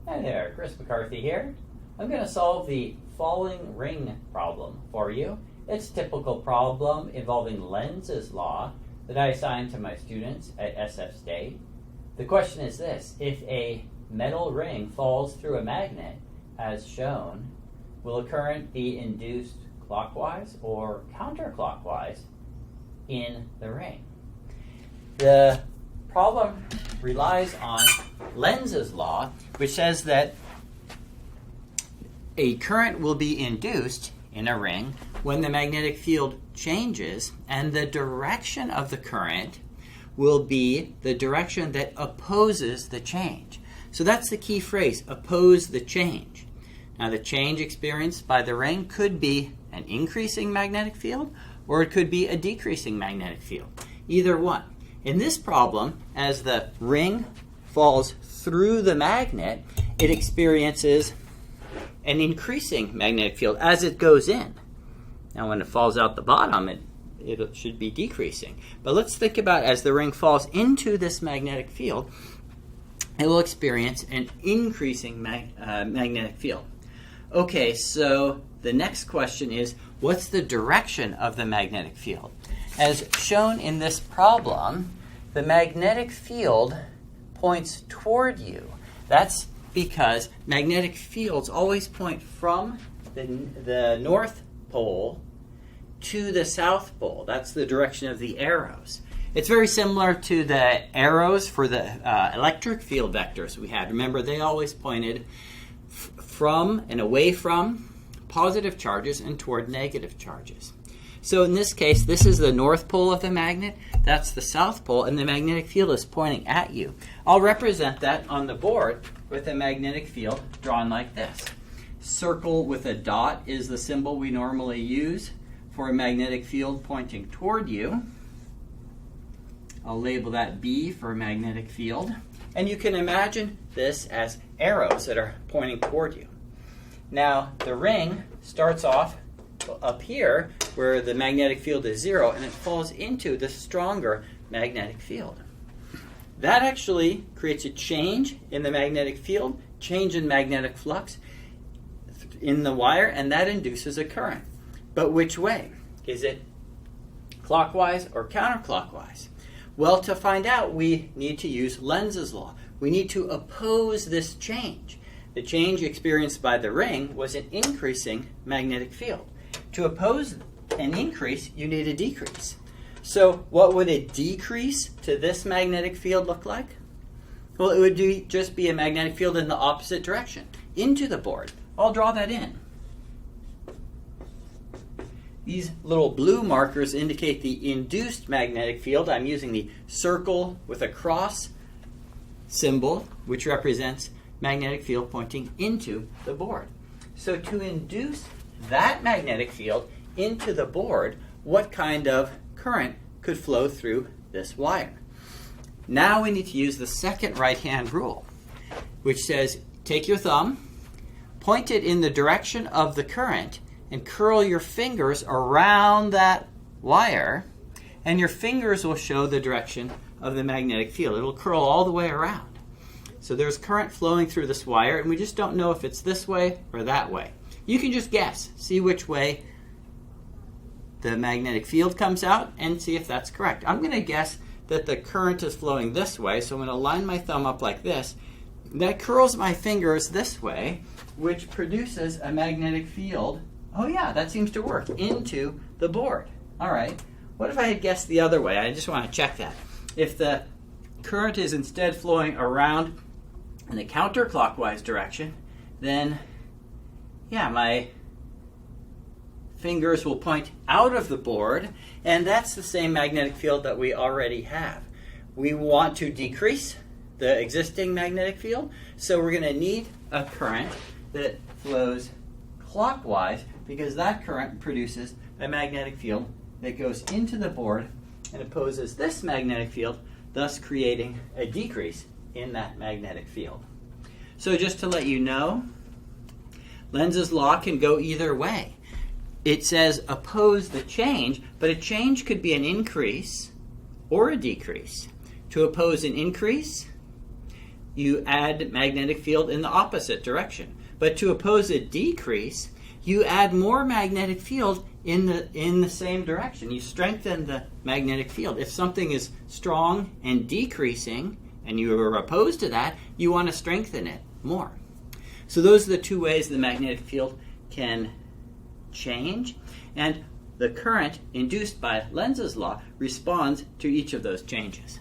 Hi there, Chris McCarthy here. I'm going to solve the falling ring problem for you. It's a typical problem involving Lenz's law that I assign to my students at SF State. The question is this: if a metal ring falls through a magnet, as shown, will a current be induced clockwise or counterclockwise in the ring? The problem relies on Lenz's law, which says that a current will be induced in a ring when the magnetic field changes, and the direction of the current will be the direction that opposes the change. So that's the key phrase, oppose the change. Now, the change experienced by the ring could be an increasing magnetic field, or it could be a decreasing magnetic field. Either one. In this problem, as the ring falls through the magnet, it experiences an increasing magnetic field as it goes in. Now, when it falls out the bottom, it should be decreasing. But let's think about as the ring falls into this magnetic field, it will experience an increasing magnetic field. Okay, so the next question is, what's the direction of the magnetic field? As shown in this problem, the magnetic field points toward you. That's because magnetic fields always point from the North Pole to the South Pole. That's the direction of the arrows. It's very similar to the arrows for the electric field vectors we had. Remember, they always pointed from and away from positive charges and toward negative charges. So in this case, this is the North Pole of the magnet, that's the South Pole, and the magnetic field is pointing at you. I'll represent that on the board with a magnetic field drawn like this. Circle with a dot is the symbol we normally use for a magnetic field pointing toward you. I'll label that B for magnetic field. And you can imagine this as arrows that are pointing toward you. Now, the ring starts off up here where the magnetic field is 0, and it falls into the stronger magnetic field. That actually creates a change in the magnetic field, change in magnetic flux in the wire, and that induces a current. But which way? Is it clockwise or counterclockwise? Well, to find out, we need to use Lenz's law. We need to oppose this change. The change experienced by the ring was an increasing magnetic field. To oppose an increase, you need a decrease. So what would a decrease to this magnetic field look like? Well, it would just be a magnetic field in the opposite direction, into the board. I'll draw that in. These little blue markers indicate the induced magnetic field. I'm using the circle with a cross symbol, which represents magnetic field pointing into the board. So to induce that magnetic field into the board, what kind of current could flow through this wire? Now we need to use the second right-hand rule, which says take your thumb, point it in the direction of the current, and curl your fingers around that wire, and your fingers will show the direction of the magnetic field. It'll curl all the way around. So there's current flowing through this wire, and we just don't know if it's this way or that way. You can just guess, see which way the magnetic field comes out, and see if that's correct. I'm going to guess that the current is flowing this way, so I'm going to line my thumb up like this. That curls my fingers this way, which produces a magnetic field. Oh yeah, that seems to work, into the board. All right, what if I had guessed the other way? I just want to check that. If the current is instead flowing around in the counterclockwise direction, then yeah, my fingers will point out of the board, and that's the same magnetic field that we already have. We want to decrease the existing magnetic field, so we're going to need a current that flows clockwise, because that current produces a magnetic field that goes into the board and opposes this magnetic field, thus creating a decrease in that magnetic field. So just to let you know, Lenz's law can go either way. It says oppose the change, but a change could be an increase or a decrease. To oppose an increase, you add magnetic field in the opposite direction. But to oppose a decrease, you add more magnetic field in the same direction. You strengthen the magnetic field. If something is strong and decreasing, and you are opposed to that, you want to strengthen it more. So those are the two ways the magnetic field can change, and the current induced by Lenz's law responds to each of those changes.